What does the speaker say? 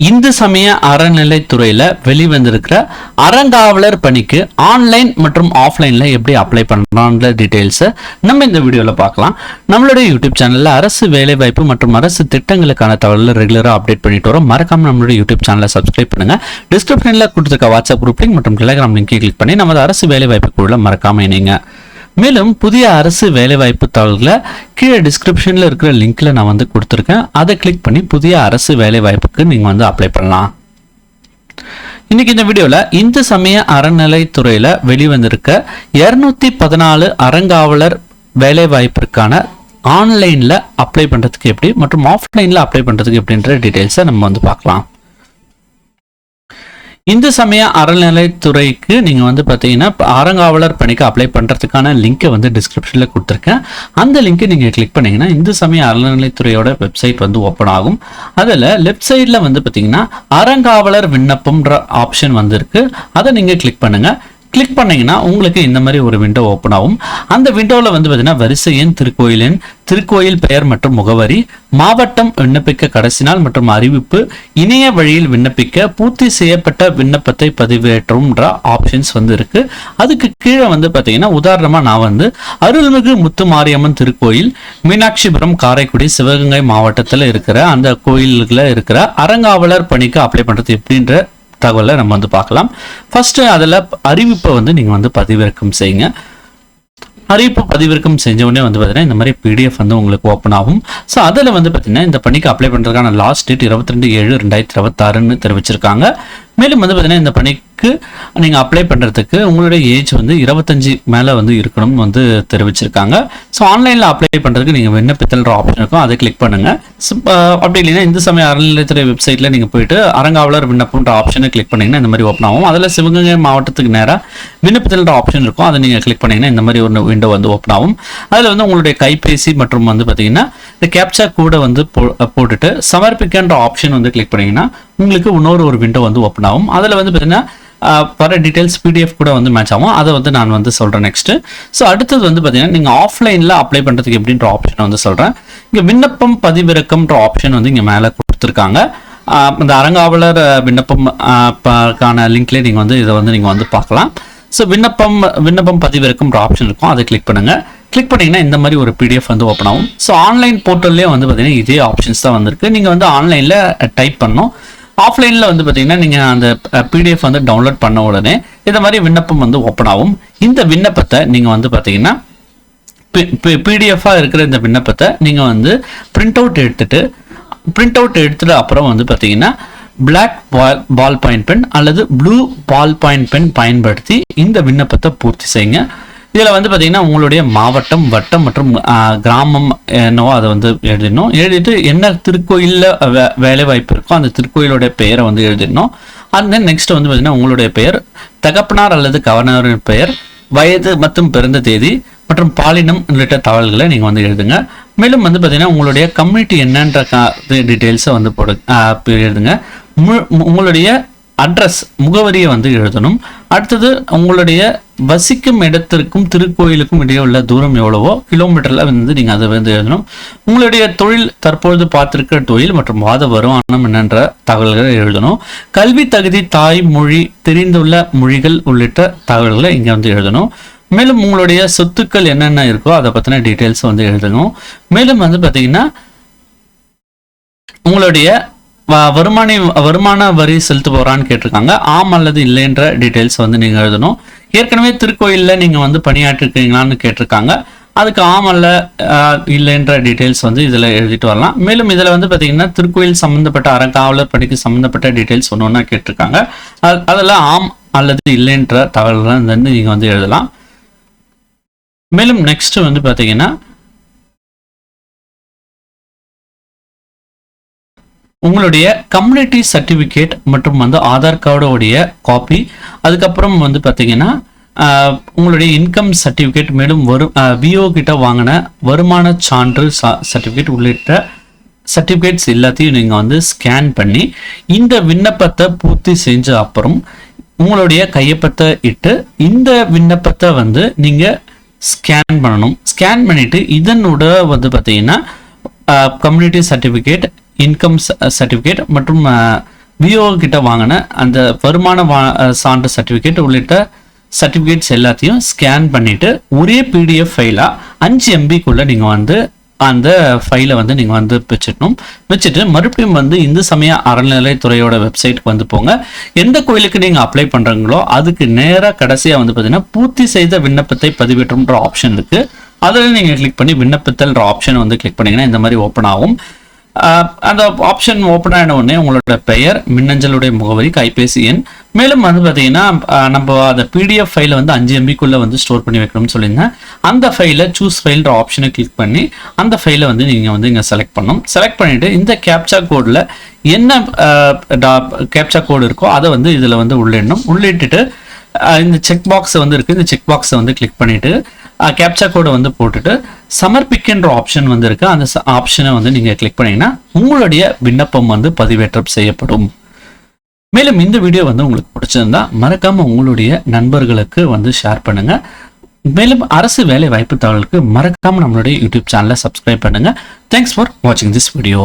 இந்து சமய அறநிலைத்துறையில வெளிவந்திருக்கிற அறங்காவலர் பணிக்கு ஆன்லைன் மற்றும் ஆஃப்லைன்ல எப்படி அப்ளை பண்ணலாம்ன்ற டீடைல்ஸ் நம்ம இந்த வீடியோல பார்க்கலாம். நம்மளுடைய யூடியூப் சேனல்ல அரசு வேலைவாய்ப்பு மற்றும் அரசு திட்டங்களுக்கான தகவல்களை ரெகுலரா அப்டேட் பண்ணிட்டு வரோம். மறக்காம நம்மளுடைய யூடியூப் சேனலை சப்ஸ்கிரைப் பண்ணுங்க. டிஸ்கிரிப்ஷன்ல கொடுத்திருக்க வாட்ஸ்அப் குரூப் லிங்க் மற்றும் டெலிகிராம் லிங்கை கிளிக் பண்ணி நமது அரசு வேலைவாய்ப்பு குழுல மறக்காம இணைங்க. மேலும் புதிய அரசு வேலைவாய்ப்பு தகவல்களை கீழே டிஸ்கிரிப்ஷன்ல இருக்கிற லிங்க்ல நான் கொடுத்துருக்கேன். அதை கிளிக் பண்ணி புதிய அரசு வேலைவாய்ப்புக்கு நீங்க அப்ளை பண்ணலாம். இன்னைக்கு இந்த வீடியோல இந்து சமய அறநிலைத்துறையில வெளிவந்திருக்க 214 அறங்காவலர் வேலைவாய்ப்பிற்கான ஆன்லைன்ல அப்ளை பண்றதுக்கு எப்படி மற்றும் ஆஃப்லைன்ல அப்ளை பண்றதுக்கு எப்படின்ற டீடைல்ஸை நம்ம பார்க்கலாம். இந்து சமய அறநிலைத்துறைக்கு நீங்க பாத்தீங்கன்னா அறங்காவலர் பணிக்கு அப்ளை பண்றதுக்கான லிங்கை டிஸ்கிரிப்ஷன்ல கொடுத்துருக்கேன். அந்த லிங்கை நீங்க கிளிக் பண்ணீங்கன்னா இந்து சமய அறநிலைத்துறையோட வெப்சைட் ஓப்பன் ஆகும். அதுல லெஃப்ட் சைட்ல பாத்தீங்கன்னா அறங்காவலர் விண்ணப்பம்ன்ற ஆப்ஷன் இருக்கு. அதை நீங்க கிளிக் பண்ணுங்க. கிளிக் பண்ணீங்கன்னா உங்களுக்கு இந்த மாதிரி ஒரு விண்டோ ஓப்பன் ஆகும். அந்த விண்டோவில் பார்த்தீங்கன்னா வரிசை எண், திருக்கோயில் எண், திருக்கோயில் பெயர் மற்றும் முகவரி, மாவட்டம், விண்ணப்பிக்க கடைசி நாள் மற்றும் அறிவிப்பு, இணைய வழியில் விண்ணப்பிக்க, பூர்த்தி செய்யப்பட்ட விண்ணப்பத்தை பதிவேற்றும்ன்ற ஆப்ஷன்ஸ் இருக்கு. அதுக்கு கீழே பார்த்தீங்கன்னா உதாரணமா நான் அருள்மிகு முத்து மாரியம்மன் திருக்கோயில், மீனாட்சிபுரம், காரைக்குடி, சிவகங்கை மாவட்டத்தில் இருக்கிற அந்த கோயில்களில் இருக்கிற அறங்காவலர் பணிக்கு அப்ளை பண்றது எப்படின்ற தகவலை நம்ம பார்க்கலாம். ஃபர்ஸ்ட் அதில் அறிவிப்பை நீங்க பதிவிறக்கம் செய்யுங்க. அறிவிப்பு பதிவிறக்கம் செஞ்ச உடனே பார்த்தீங்கன்னா இந்த மாதிரி PDF உங்களுக்கு ஓப்பன் ஆகும். ஸோ அதில் பார்த்தீங்கன்னா இந்த பணிக்கு அப்ளை பண்ணுறதுக்கான லாஸ்ட் டேட் 22/7/2026 தெரிவிச்சிருக்காங்க. மேலும் பார்த்தீங்கன்னா இந்த பணிக்கு நீங்கள் அப்ளை பண்ணுறதுக்கு உங்களுடைய ஏஜ் 25 மேலே இருக்கணும் தெரிவிச்சிருக்காங்க. ஸோ ஆன்லைனில் அப்ளை பண்ணுறதுக்கு நீங்கள் விண்ணப்பித்தல்ன்ற ஆப்ஷன் இருக்கும். அதை கிளிக் பண்ணுங்கள். அப்படி இல்லைன்னா இந்து சமய அறநிலையத்துறை வெப்சைட்டில் நீங்கள் போயிட்டு அறங்காவலர் விண்ணப்பம்ன்ற ஆப்ஷனை கிளிக் பண்ணிங்கன்னா இந்த மாதிரி ஓப்பன் ஆகும். அதில் சிவகங்கை மாவட்டத்துக்கு நேராக விண்ணப்பித்தல்ன்ற ஆப்ஷன் இருக்கும். அதை நீங்கள் கிளிக் பண்ணிங்கன்னா இந்த மாதிரி ஒரு விண்டோ ஓப்பன் ஆகும். அதில் உங்களுடைய கைபேசி மற்றும் பார்த்தீங்கன்னா இந்த கேப்சா கூட போட்டுட்டு சமர்ப்பிக்கின்ற ஆப்ஷன் கிளிக் பண்ணிங்கன்னா உங்களுக்கு இன்னொரு விண்டோ ஓப்பன் ஆகும். அதில் பார்த்தீங்கன்னா வர டீடைல்ஸ் PDF கூட மேட்ச் ஆகும். அதை நான் சொல்கிறேன் நெக்ஸ்ட். ஸோ அடுத்தது பார்த்தீங்கன்னா நீங்கள் ஆஃப்லைனில் அப்ளை பண்ணுறதுக்கு எப்படின்ற ஆப்ஷனை சொல்கிறேன். இங்கே விண்ணப்பம் பதிவிறக்கம்ன்ற ஆப்ஷன் இங்கே மேலே கொடுத்துருக்காங்க. இந்த அறங்காவலர் விண்ணப்பம் லிங்க்லேயே நீங்கள் இதை நீங்கள் பார்க்கலாம். ஸோ விண்ணப்பம் பதிவிறக்கம்ன்ற ஆப்ஷன் இருக்கும். அதை கிளிக் பண்ணுங்கள். கிளிக் பண்ணிங்கன்னா இந்த மாதிரி ஒரு PDF ஓப்பன் ஆகும். ஸோ ஆன்லைன் போர்ட்டல்லே பார்த்தீங்கன்னா இதே ஆப்ஷன்ஸ் தான் வந்திருக்கு. நீங்கள் ஆன்லைனில் டைப் பண்ணணும். ஆஃப்லைனில் பார்த்தீங்கன்னா நீங்கள் அந்த PDF டவுன்லோட் பண்ண உடனே இந்த மாதிரி விண்ணப்பம் ஓப்பன் ஆகும். இந்த விண்ணப்பத்தை நீங்கள் பார்த்தீங்கன்னா PDF இருக்கிற இந்த விண்ணப்பத்தை நீங்கள் பிரிண்ட் அவுட் எடுத்துட்டு அப்புறம் பார்த்தீங்கன்னா பிளாக் பால் பாயிண்ட் பென் அல்லது ப்ளூ பால் பாயிண்ட் பென் பயன்படுத்தி இந்த விண்ணப்பத்தை பூர்த்தி செய்யுங்க. இதில் பார்த்தீங்கன்னா உங்களுடைய மாவட்டம், வட்டம் மற்றும் கிராமம் என்னவோ அதை எழுதிடணும். எழுதிட்டு என்ன திருக்கோயிலில் வேலை வாய்ப்பு இருக்கோ அந்த திருக்கோயிலோட பெயரை எழுதிடணும். அந்த நெக்ஸ்ட் பார்த்தீங்கன்னா உங்களுடைய பெயர், தகப்பனார் அல்லது கவர்னரின் பெயர், வயது மற்றும் பிறந்த தேதி மற்றும் பாலினம் உள்ளிட்ட தகவல்களை நீங்கள் எழுதுங்க. மேலும் பார்த்தீங்கன்னா உங்களுடைய கம்யூனிட்டி என்னன்ற டீட்டெயில்ஸை எழுதுங்க. உங்களுடைய அட்ரஸ், முகவரியை எழுதணும். அடுத்தது உங்களுடைய வசிக்கும் இடத்திற்கும் திருக்கோயிலுக்கும் இடையே உள்ள தூரம் எவ்வளவோ கிலோமீட்டர்ல நீங்க அதை எழுதணும். உங்களுடைய தொழில், தற்பொழுது பார்த்திருக்கிற தொழில் மற்றும் மாத வருமானம் என்னன்ற தகவல்களை எழுதணும். கல்வி தகுதி, தாய் மொழி, தெரிந்துள்ள மொழிகள் உள்ளிட்ட தகவல்களை இங்க எழுதணும். மேலும் உங்களுடைய சொத்துக்கள் என்னென்ன இருக்கோ அதை பத்தின டீட்டெயில்ஸ் எழுதணும். மேலும் பாத்தீங்கன்னா உங்களுடைய வருமான வரி செலுத்துபவரான்னு கேட்டிருக்காங்க. ஆம் அல்லது இல்லைன்ற டீட்டெயில்ஸ் நீங்க எழுதணும். ஏற்கனவே திருக்கோயிலில் நீங்க பணியாற்றிருக்கீங்களான்னு கேட்டிருக்காங்க. அதுக்கு ஆம் அல்ல இல்லைன்ற டீட்டெயில்ஸ் இதில் எழுதிட்டு வரலாம். மேலும் இதில் பார்த்தீங்கன்னா திருக்கோயில் சம்மந்தப்பட்ட அறங்காவலர் பணிக்கு சம்மந்தப்பட்ட டீட்டெயில்ஸ் ஒன்று கேட்டிருக்காங்க. அதெல்லாம் ஆம் அல்லது இல்லைன்ற தகவல்கள் நீங்க எழுதலாம். மேலும் நெக்ஸ்ட் பார்த்தீங்கன்னா உங்களுடைய கம்யூனிட்டி சர்டிஃபிகேட் மற்றும் ஆதார் கார்டோடைய காப்பி, அதுக்கப்புறம் பார்த்தீங்கன்னா உங்களுடைய இன்கம் சர்டிஃபிகேட், மேலும் விஓ கிட்ட வாங்கின வருமான சான்று சர்டிஃபிகேட் உள்ளிட்ட சர்டிஃபிகேட்ஸ் எல்லாத்தையும் நீங்கள் ஸ்கேன் பண்ணி இந்த விண்ணப்பத்தை பூர்த்தி செஞ்ச அப்புறம் உங்களுடைய கையொப்பத்தை இட்டு இந்த விண்ணப்பத்தை நீங்கள் ஸ்கேன் பண்ணணும். ஸ்கேன் பண்ணிட்டு இதனோட பார்த்தீங்கன்னா கம்யூனிட்டி சர்டிஃபிகேட், இன்கம் சர்டிஃபிகேட் மற்றும் விஓ கிட்ட வாங்கின அந்த வருமான சான்று சர்டிஃபிகேட் உள்ளிட்ட சர்டிஃபிகேட்ஸ் எல்லாத்தையும் ஸ்கேன் பண்ணிட்டு ஒரே பிடிஎஃப் ஃபைலா 5 MBக்குள்ள நீங்க வந்து அந்த ஃபைலை வந்து நீங்கள் வந்து வச்சுட்டு மறுபடியும் வந்து இந்து சமய அறநிலைத்துறையோட வெப்சைட்டுக்கு வந்து போங்க. எந்த கோயிலுக்கு நீங்கள் அப்ளை பண்ணுறீங்களோ அதுக்கு நேராக கடைசியாக வந்து பார்த்தீங்கன்னா பூர்த்தி செய்த விண்ணப்பத்தை பதிவேற்றும்ன்ற ஆப்ஷன் இருக்கு. அதில் நீங்கள் கிளிக் பண்ணி விண்ணப்பித்தல்ன்ற ஆப்ஷன் வந்து கிளிக் பண்ணீங்கன்னா இந்த மாதிரி ஓப்பன் ஆகும். அந்த ஆப்ஷன் ஓப்பன் ஆன உடனே உங்களோட பெயர், மின்னஞ்சலுடைய முகவரி, கைபேசி எண், மேலும் வந்து பார்த்தீங்கன்னா நம்ம அந்த பிடிஎஃப் ஃபைலை வந்து 5 MBக்குள்ள வந்து ஸ்டோர் பண்ணி வைக்கணும்னு சொல்லியிருந்தேன். அந்த ஃபைலை சூஸ் ஃபைல்ன்ற ஆப்ஷனை கிளிக் பண்ணி அந்த ஃபைலை வந்து நீங்கள் வந்து இங்கே செலக்ட் பண்ணணும். செலக்ட் பண்ணிட்டு இந்த கேப்சா கோடில் என்ன கேப்சா கோடு இருக்கோ அதை வந்து இதில் வந்து உள்ளிட்டுட்டு இந்த செக் பாக்ஸ் வந்து இருக்கு. இந்த செக் பாக்ஸை வந்து கிளிக் பண்ணிட்டு கேப்சா கோடை வந்து போட்டுட்டு சமர்ப்பிக்கின்ற ஆப்ஷன் வந்து இருக்கு. அந்த ஆப்ஷனை வந்து நீங்க கிளிக் பண்ணீங்கன்னா உங்களுடைய விண்ணப்பம் வந்து பதிவேற்றம் செய்யப்படும். மேலும் இந்த வீடியோ வந்து உங்களுக்கு பிடிச்சிருந்தா மறக்காம உங்களுடைய நண்பர்களுக்கு வந்து ஷேர் பண்ணுங்க. மேலும் அரசு வேலை வாய்ப்பு தகவலுக்கு மறக்காம நம்மளுடைய யூடியூப் சேனலை சப்ஸ்கிரைப் பண்ணுங்க. தேங்க்ஸ் ஃபார் வாட்சிங் திஸ் வீடியோ.